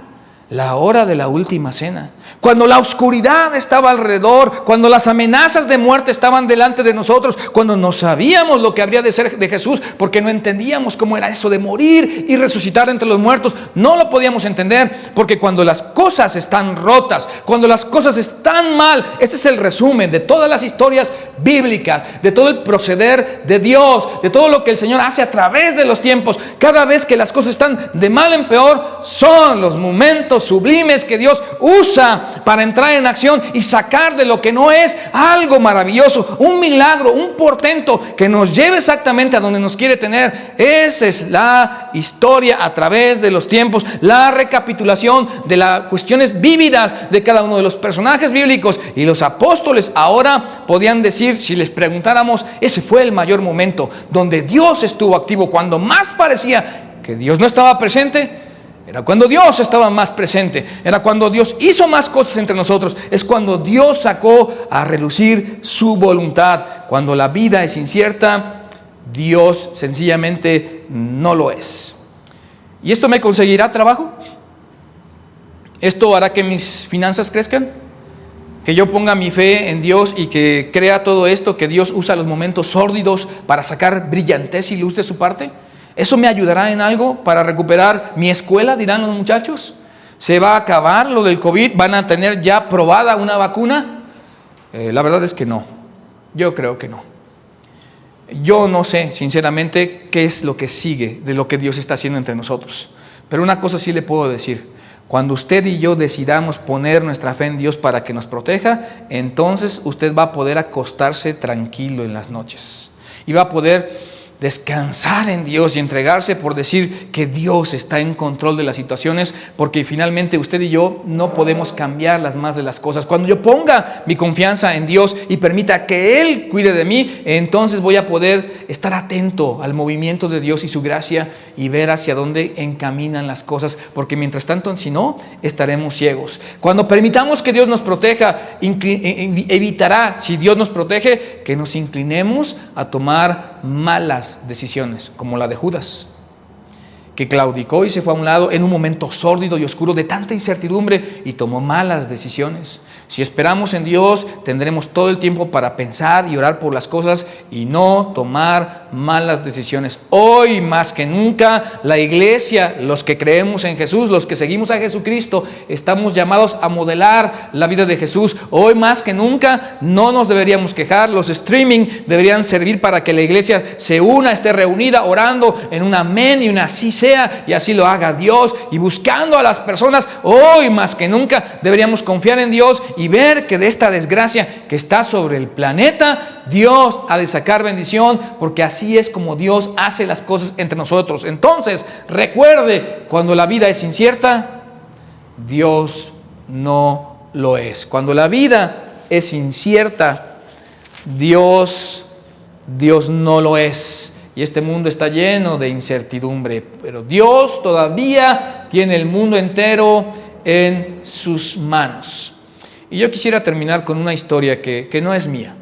La hora de la última cena, cuando la oscuridad estaba alrededor, cuando las amenazas de muerte estaban delante de nosotros, cuando no sabíamos lo que habría de ser de Jesús, porque no entendíamos cómo era eso de morir y resucitar entre los muertos. No lo podíamos entender, porque cuando las cosas están rotas, cuando las cosas están mal, ese es el resumen de todas las historias bíblicas, de todo el proceder de Dios, de todo lo que el Señor hace a través de los tiempos. Cada vez que las cosas están de mal en peor, son los momentos sublimes que Dios usa para entrar en acción y sacar de lo que no es algo maravilloso, un milagro, un portento que nos lleve exactamente a donde nos quiere tener. Esa es la historia a través de los tiempos, la recapitulación de las cuestiones vívidas de cada uno de los personajes bíblicos. Y los apóstoles ahora podían decir, si les preguntáramos, ese fue el mayor momento donde Dios estuvo activo. Cuando más parecía que Dios no estaba presente, era cuando Dios estaba más presente, era cuando Dios hizo más cosas entre nosotros, es cuando Dios sacó a relucir su voluntad. Cuando la vida es incierta, Dios sencillamente no lo es. ¿Y esto me conseguirá trabajo? ¿Esto hará que mis finanzas crezcan? ¿Que yo ponga mi fe en Dios y que crea todo esto, que Dios usa los momentos sórdidos para sacar brillantez y luz de su parte? ¿Eso me ayudará en algo para recuperar mi escuela? Dirán los muchachos. ¿Se va a acabar lo del COVID? ¿Van a tener ya probada una vacuna? La verdad es que no. Yo creo que no. Yo no sé, sinceramente, qué es lo que sigue de lo que Dios está haciendo entre nosotros. Pero una cosa sí le puedo decir. Cuando usted y yo decidamos poner nuestra fe en Dios para que nos proteja, entonces usted va a poder acostarse tranquilo en las noches. Y va a poder descansar en Dios y entregarse por decir que Dios está en control de las situaciones, porque finalmente usted y yo no podemos cambiar las más de las cosas. Cuando yo ponga mi confianza en Dios y permita que Él cuide de mí, entonces voy a poder estar atento al movimiento de Dios y su gracia y ver hacia dónde encaminan las cosas, porque mientras tanto, si no, estaremos ciegos. Cuando permitamos que Dios nos proteja, evitará, si Dios nos protege, que nos inclinemos a tomar malas decisiones, como la de Judas, que claudicó y se fue a un lado en un momento sórdido y oscuro de tanta incertidumbre y tomó malas decisiones. Si esperamos en Dios, tendremos todo el tiempo para pensar y orar por las cosas y no tomar malas decisiones. Hoy más que nunca, la iglesia, los que creemos en Jesús, los que seguimos a Jesucristo, estamos llamados a modelar la vida de Jesús. Hoy más que nunca no nos deberíamos quejar. Los streaming deberían servir para que la iglesia se una, esté reunida, orando en un amén y un así sea, y así lo haga Dios, y buscando a las personas. Hoy más que nunca deberíamos confiar en Dios y ver que de esta desgracia que está sobre el planeta, Dios ha de sacar bendición, porque así es como Dios hace las cosas entre nosotros. Entonces, recuerde, cuando la vida es incierta, Dios no lo es. Cuando la vida es incierta, Dios no lo es. Y este mundo está lleno de incertidumbre, pero Dios todavía tiene el mundo entero en sus manos. Y yo quisiera terminar con una historia que no es mía.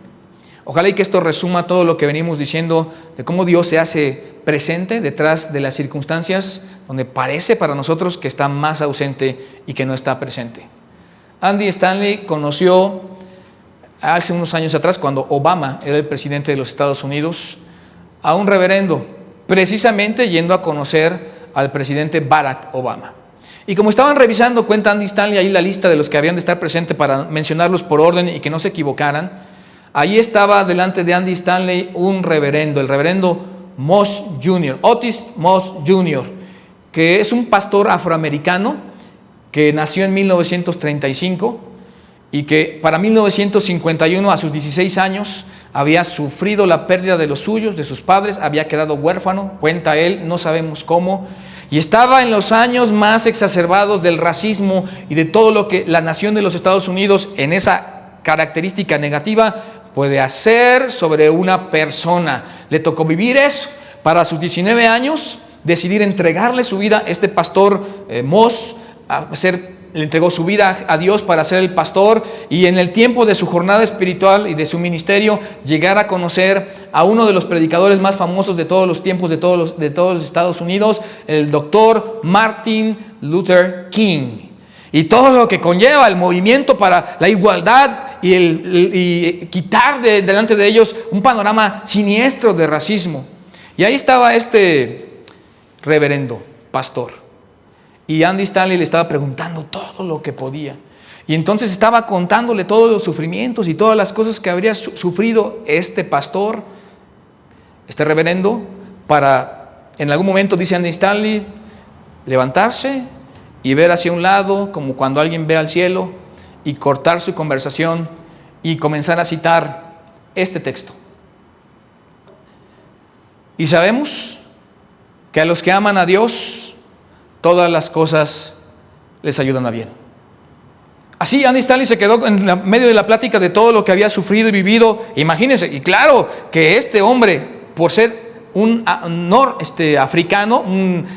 Ojalá y que esto resuma todo lo que venimos diciendo de cómo Dios se hace presente detrás de las circunstancias donde parece para nosotros que está más ausente y que no está presente. Andy Stanley conoció hace unos años atrás, cuando Obama era el presidente de los Estados Unidos, a un reverendo, precisamente yendo a conocer al presidente Barack Obama. Y como estaban revisando, cuenta Andy Stanley ahí la lista de los que habían de estar presentes para mencionarlos por orden y que no se equivocaran. Ahí estaba delante de Andy Stanley un reverendo, el reverendo Moss Jr., Otis Moss Jr., que es un pastor afroamericano que nació en 1935 y que para 1951, a sus 16 años, había sufrido la pérdida de los suyos, de sus padres, había quedado huérfano, cuenta él, no sabemos cómo, y estaba en los años más exacerbados del racismo y de todo lo que la nación de los Estados Unidos, en esa característica negativa, puede hacer sobre una persona. Le tocó vivir eso. Para sus 19 años, decidir entregarle su vida. Este pastor Moss le entregó su vida a Dios para ser el pastor, y en el tiempo de su jornada espiritual y de su ministerio, llegar a conocer a uno de los predicadores más famosos de todos los tiempos de todos los Estados Unidos, el doctor Martin Luther King, y todo lo que conlleva el movimiento para la igualdad y quitar delante de ellos un panorama siniestro de racismo. Y ahí estaba este reverendo pastor, y Andy Stanley le estaba preguntando todo lo que podía, y entonces estaba contándole todos los sufrimientos y todas las cosas que habría sufrido este pastor, este reverendo, para en algún momento, dice Andy Stanley, levantarse y ver hacia un lado, como cuando alguien ve al cielo, y cortar su conversación y comenzar a citar este texto. Y sabemos que a los que aman a Dios, todas las cosas les ayudan a bien. Así Andy Stanley se quedó en medio de la plática de todo lo que había sufrido y vivido. Imagínense, y claro que este hombre, por ser un africano, un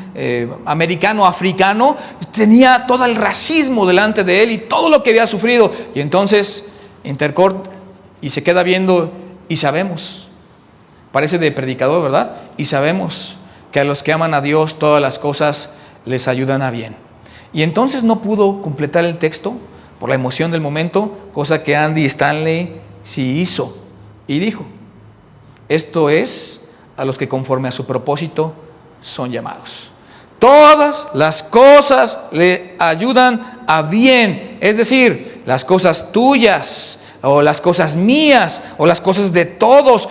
americano africano, tenía todo el racismo delante de él y todo lo que había sufrido. Y entonces intercorta y se queda viendo, y sabemos, parece de predicador, ¿verdad? Y sabemos que a los que aman a Dios todas las cosas les ayudan a bien. Y entonces no pudo completar el texto por la emoción del momento, cosa que Andy Stanley sí hizo y dijo: esto es a los que conforme a su propósito son llamados. Todas las cosas le ayudan a bien, es decir, las cosas tuyas o las cosas mías o las cosas de todos,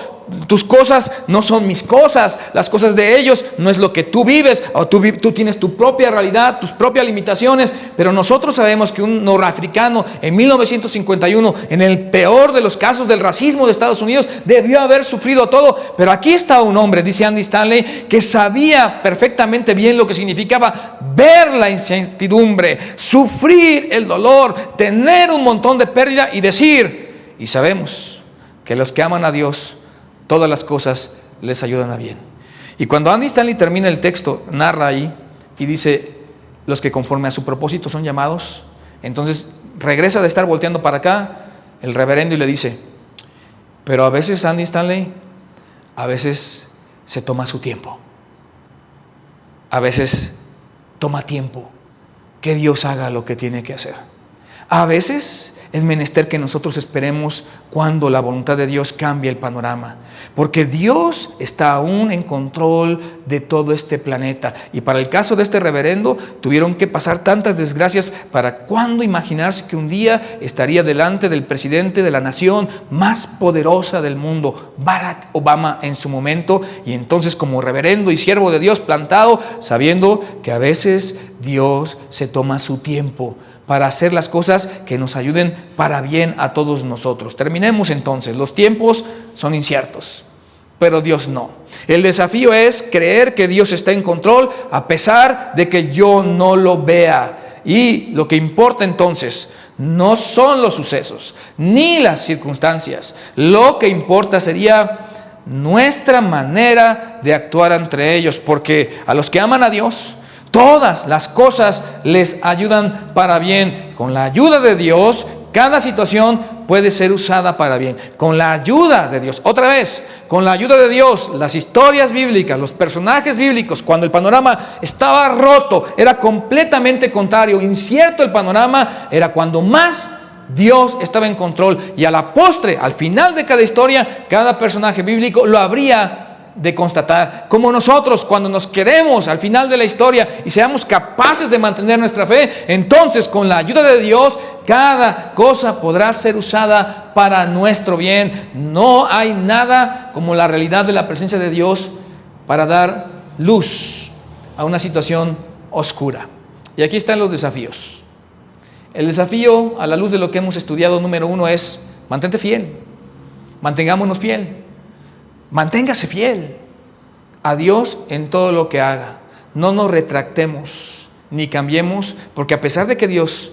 tus cosas no son mis cosas, las cosas de ellos no es lo que tú vives, o tú tienes tu propia realidad, tus propias limitaciones, pero nosotros sabemos que un norafricano en 1951, en el peor de los casos del racismo de Estados Unidos, debió haber sufrido todo, pero aquí está un hombre, dice Andy Stanley, que sabía perfectamente bien lo que significaba ver la incertidumbre, sufrir el dolor, tener un montón de pérdida y decir, y sabemos que los que aman a Dios, todas las cosas les ayudan a bien. Y cuando Andy Stanley termina el texto, narra ahí y dice, los que conforme a su propósito son llamados. Entonces regresa de estar volteando para acá el reverendo y le dice, pero a veces Andy Stanley, a veces se toma su tiempo. A veces toma tiempo que Dios haga lo que tiene que hacer. A veces es menester que nosotros esperemos cuando la voluntad de Dios cambie el panorama, porque Dios está aún en control de todo este planeta. Y para el caso de este reverendo, tuvieron que pasar tantas desgracias para cuándo imaginarse que un día estaría delante del presidente de la nación más poderosa del mundo, Barack Obama en su momento, y entonces como reverendo y siervo de Dios plantado, sabiendo que a veces Dios se toma su tiempo para hacer las cosas que nos ayuden para bien a todos nosotros. Terminemos entonces. Los tiempos son inciertos, pero Dios no. El desafío es creer que Dios está en control a pesar de que yo no lo vea. Y lo que importa entonces no son los sucesos ni las circunstancias. Lo que importa sería nuestra manera de actuar entre ellos, porque a los que aman a Dios, todas las cosas les ayudan para bien. Con la ayuda de Dios, cada situación puede ser usada para bien. Con la ayuda de Dios, otra vez, con la ayuda de Dios, las historias bíblicas, los personajes bíblicos, cuando el panorama estaba roto, era completamente contrario, incierto el panorama, era cuando más Dios estaba en control. Y a la postre, al final de cada historia, cada personaje bíblico lo habría de constatar, como nosotros cuando nos quedemos al final de la historia y seamos capaces de mantener nuestra fe, entonces con la ayuda de Dios cada cosa podrá ser usada para nuestro bien. No hay nada como la realidad de la presencia de Dios para dar luz a una situación oscura. Y aquí están los desafíos. El desafío a la luz de lo que hemos estudiado, número 1, es mantente fiel, mantengámonos fiel. Manténgase fiel a Dios en todo lo que haga. No nos retractemos ni cambiemos, porque a pesar de que Dios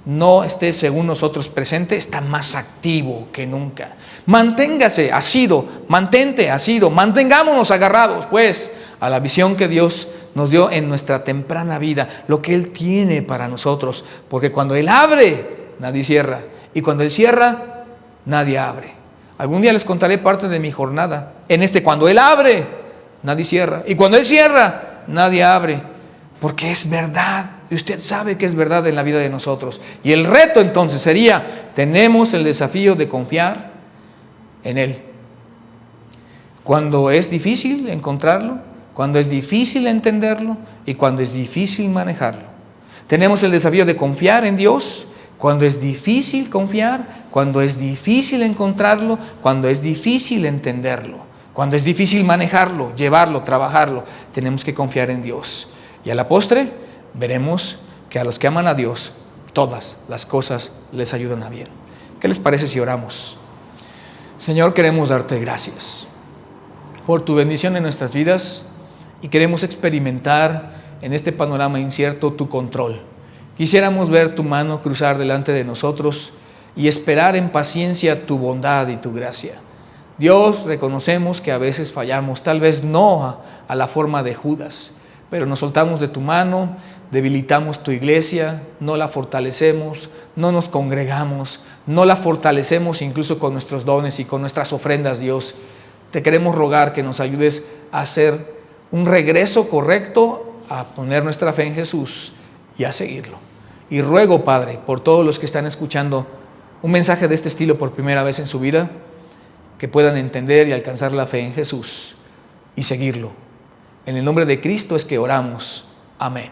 no esté según nosotros presente, está más activo que nunca. Manténgase asido, mantente asido, mantengámonos agarrados pues a la visión que Dios nos dio en nuestra temprana vida, lo que Él tiene para nosotros, porque cuando Él abre, nadie cierra, y cuando Él cierra, nadie abre. Algún día les contaré parte de mi jornada. Cuando Él abre, nadie cierra. Y cuando Él cierra, nadie abre. Porque es verdad. Y usted sabe que es verdad en la vida de nosotros. Y el reto entonces sería, tenemos el desafío de confiar en Él. Cuando es difícil encontrarlo, cuando es difícil entenderlo y cuando es difícil manejarlo. Tenemos el desafío de confiar en Dios. Cuando es difícil confiar, cuando es difícil encontrarlo, cuando es difícil entenderlo, cuando es difícil manejarlo, llevarlo, trabajarlo, tenemos que confiar en Dios. Y a la postre veremos que a los que aman a Dios, todas las cosas les ayudan a bien. ¿Qué les parece si oramos? Señor, queremos darte gracias por tu bendición en nuestras vidas y queremos experimentar en este panorama incierto tu control. Quisiéramos ver tu mano cruzar delante de nosotros y esperar en paciencia tu bondad y tu gracia. Dios, reconocemos que a veces fallamos, tal vez no a la forma de Judas, pero nos soltamos de tu mano, debilitamos tu iglesia, no la fortalecemos, no nos congregamos, no la fortalecemos incluso con nuestros dones y con nuestras ofrendas, Dios. Te queremos rogar que nos ayudes a hacer un regreso correcto, a poner nuestra fe en Jesús y a seguirlo. Y ruego, Padre, por todos los que están escuchando un mensaje de este estilo por primera vez en su vida, que puedan entender y alcanzar la fe en Jesús y seguirlo. En el nombre de Cristo es que oramos. Amén.